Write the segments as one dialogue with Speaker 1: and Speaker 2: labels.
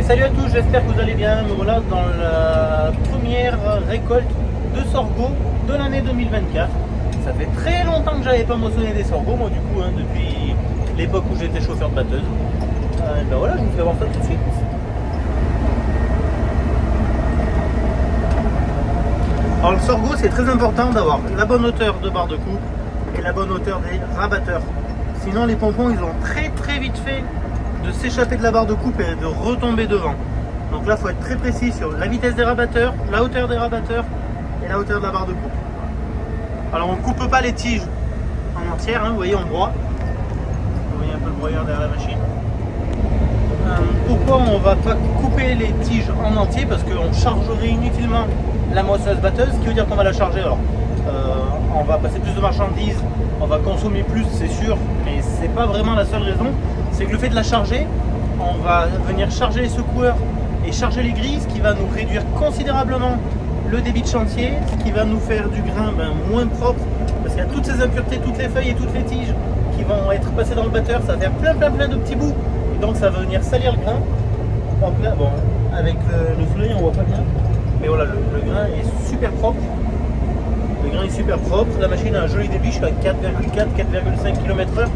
Speaker 1: Et salut à tous, j'espère que vous allez bien. Me voilà dans la première récolte de sorgho de l'année 2024. Ça fait très longtemps que j'avais pas moissonné des sorgho, moi du coup, depuis l'époque où j'étais chauffeur de batteuse. Ben voilà, je vous fais voir ça tout de suite. Alors le sorgho, c'est très important d'avoir la bonne hauteur de barre de coupe et la bonne hauteur des rabatteurs. Sinon les pompons, ils ont très vite fait de s'échapper de la barre de coupe et de retomber devant. Donc là, il faut être très précis sur la vitesse des rabatteurs, la hauteur des rabatteurs et la hauteur de la barre de coupe. Alors on ne coupe pas les tiges en entière, vous voyez, on broie. Vous voyez un peu le broyeur derrière la machine. Pourquoi on ne va pas couper les tiges en entier? Parce qu'on chargerait inutilement la moissonneuse batteuse, ce qui veut dire qu'on va la charger. Alors, on va passer plus de marchandises, on va consommer plus, c'est sûr, mais c'est pas vraiment la seule raison. C'est que le fait de la charger, on va venir charger les secoueurs et charger les grilles, ce qui va nous réduire considérablement le débit de chantier, ce qui va nous faire du grain moins propre, parce qu'il y a toutes ces impuretés, toutes les feuilles et toutes les tiges qui vont être passées dans le batteur, ça va faire plein de petits bouts, et donc ça va venir salir le grain. Donc là, bon, avec le soleil on voit pas bien, mais voilà, le grain est super propre. Le grain est super propre, la machine a un joli débit, je suis à 4,5 km/h.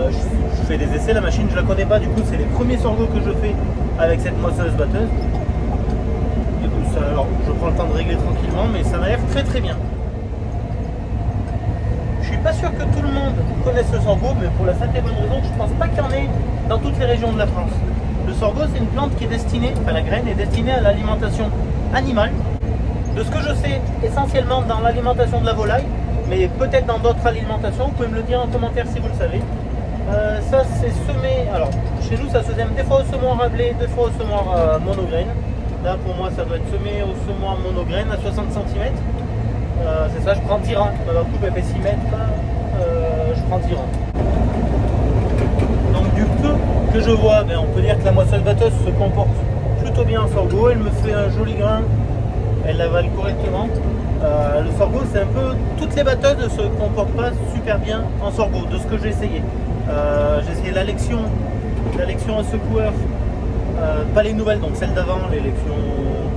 Speaker 1: Je fais des essais, la machine je la connais pas, du coup c'est les premiers sorgho que je fais avec cette moissonneuse batteuse. Du coup, alors je prends le temps de régler tranquillement, mais ça m'a l'air très bien. Je suis pas sûr que tout le monde connaisse le sorgho, mais pour la simple et bonne raison que je pense pas qu'il y en ait dans toutes les régions de la France. Le sorgho, c'est une plante qui est destinée, enfin la graine est destinée à l'alimentation animale. De ce que je sais, essentiellement dans l'alimentation de la volaille, mais peut-être dans d'autres alimentations, vous pouvez me le dire en commentaire si vous le savez. Ça c'est semé, alors chez nous ça se faisait des fois au semoir à blé, des fois au semoir monograine. Là pour moi ça doit être semé au semoir monograine à 60 cm. C'est ça, je prends 10 rangs, ma coupe elle fait 6 mètres, je prends 10 rangs. Donc du peu que je vois, on peut dire que la moissonneuse batteuse se comporte plutôt bien en sorgho, elle me fait un joli grain, elle l'avale correctement. Le sorgho, c'est un peu, toutes les batteuses ne se comportent pas super bien en sorgho, de ce que j'ai essayé. J'ai essayé l'élection à secoueur, pas les nouvelles, donc celles d'avant, l'élection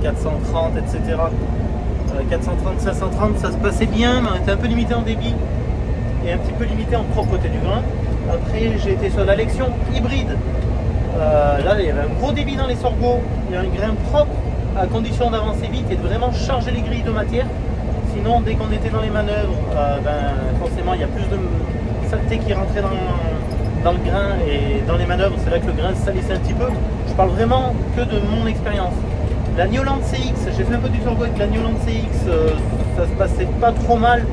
Speaker 1: 430, etc. 430, 530, ça se passait bien, mais on était un peu limité en débit et un petit peu limité en propreté du grain. Après, j'ai été sur l'élection hybride. Là, il y avait un gros débit dans les sorghos, il y a un grain propre, à condition d'avancer vite et de vraiment charger les grilles de matière. Sinon, dès qu'on était dans les manœuvres, forcément, il y a plus de saleté qui rentrait dans le grain, et dans les manœuvres, c'est là que le grain se salissait un petit peu. Je parle vraiment que de mon expérience. La Newland CX, j'ai fait un peu du sorgho avec la Newland CX, ça se passait pas trop mal,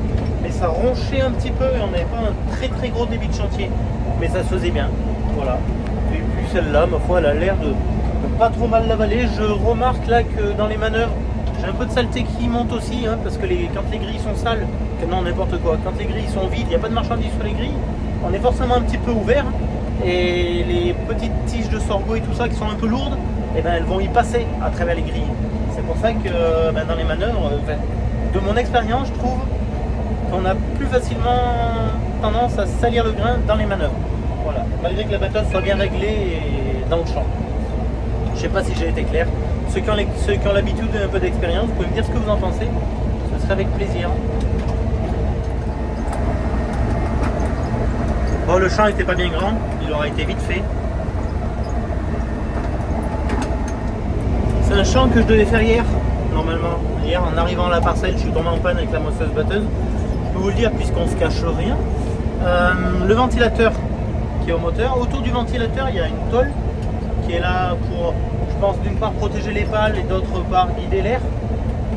Speaker 1: mais ça ronchait un petit peu et on n'avait pas un très gros débit de chantier, mais ça se faisait bien. Voilà. Et puis celle-là, ma foi, elle a l'air de pas trop mal l'avaler. Je remarque là que dans les manœuvres, j'ai un peu de saleté qui monte aussi, parce que quand les grilles sont sales, non n'importe quoi, quand les grilles sont vides, il n'y a pas de marchandises sur les grilles, on est forcément un petit peu ouvert, et les petites tiges de sorgho et tout ça qui sont un peu lourdes, elles vont y passer à travers les grilles. C'est pour ça que dans les manœuvres, de mon expérience, je trouve qu'on a plus facilement tendance à salir le grain dans les manœuvres. Voilà, malgré que la batteuse soit bien réglée et dans le champ. Je sais pas si j'ai été clair. Ceux qui ont l'habitude et un peu d'expérience, vous pouvez me dire ce que vous en pensez. Ce serait avec plaisir. Bon, le champ n'était pas bien grand, il aura été vite fait. C'est un champ que je devais faire hier, normalement. Hier, en arrivant à la parcelle, je suis tombé en panne avec la moissonneuse batteuse. Je peux vous le dire, puisqu'on se cache rien. Le ventilateur qui est au moteur. Autour du ventilateur, il y a une tôle qui est là pour, je pense, d'une part protéger les pales et d'autre part guider l'air.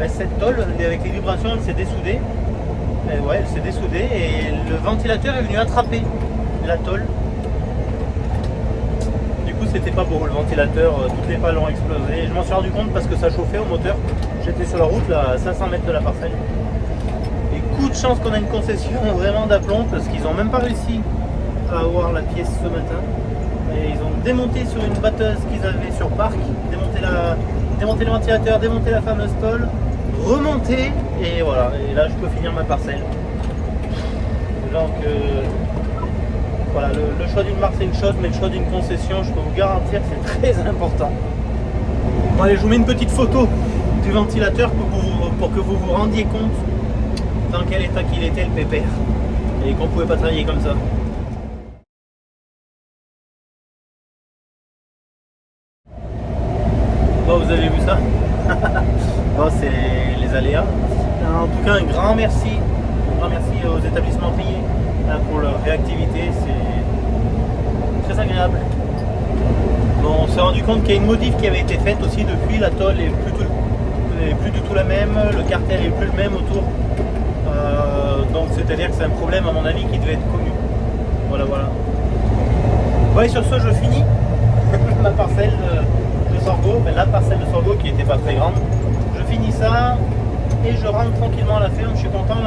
Speaker 1: Cette tôle, avec les vibrations, elle s'est dessoudée. Elle s'est dessoudée et le ventilateur est venu attraper la tôle. Du coup, c'était pas beau le ventilateur, toutes les pales ont explosé. Je m'en suis rendu compte parce que ça chauffait au moteur. J'étais sur la route là, à 500 mètres de la parcelle. Et coup de chance qu'on a une concession vraiment d'aplomb, parce qu'ils n'ont même pas réussi à avoir la pièce ce matin. Et ils ont démonté sur une batteuse qu'ils avaient sur parc, démonté le ventilateur, démonté la fameuse tôle, remonté, et voilà, et là je peux finir ma parcelle. Donc voilà, le choix d'une marque c'est une chose, mais le choix d'une concession, je peux vous garantir que c'est très important. Bon allez, je vous mets une petite photo du ventilateur pour que vous vous rendiez compte dans quel état qu'il était le pépère et qu'on pouvait pas travailler comme ça. Bon, vous avez vu ça. Bon, c'est les aléas. En tout cas, un grand merci aux établissements payés pour leur réactivité, c'est très agréable. Bon, on s'est rendu compte qu'il y a une modif qui avait été faite aussi depuis, la tôle est plus du tout la même, le carter est plus le même autour. Donc c'est-à-dire que c'est un problème à mon avis qui devait être connu. Voilà. Bon, et sur ce, je finis ma parcelle de sorgho, la parcelle de sorgho qui n'était pas très grande. Je finis ça et je rentre tranquillement à la ferme. Je suis content.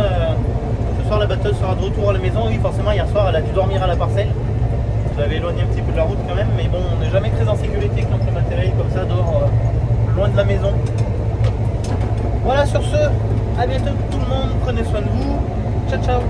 Speaker 1: Ce soir, la batteuse sera de retour à la maison. Oui, forcément, hier soir, elle a dû dormir à la parcelle. Je l'avais éloigné un petit peu de la route quand même, mais bon, on n'est jamais très en sécurité quand le matériel comme ça dort loin de la maison. Voilà, sur ce, à bientôt tout le monde, prenez soin de vous. Ciao, ciao.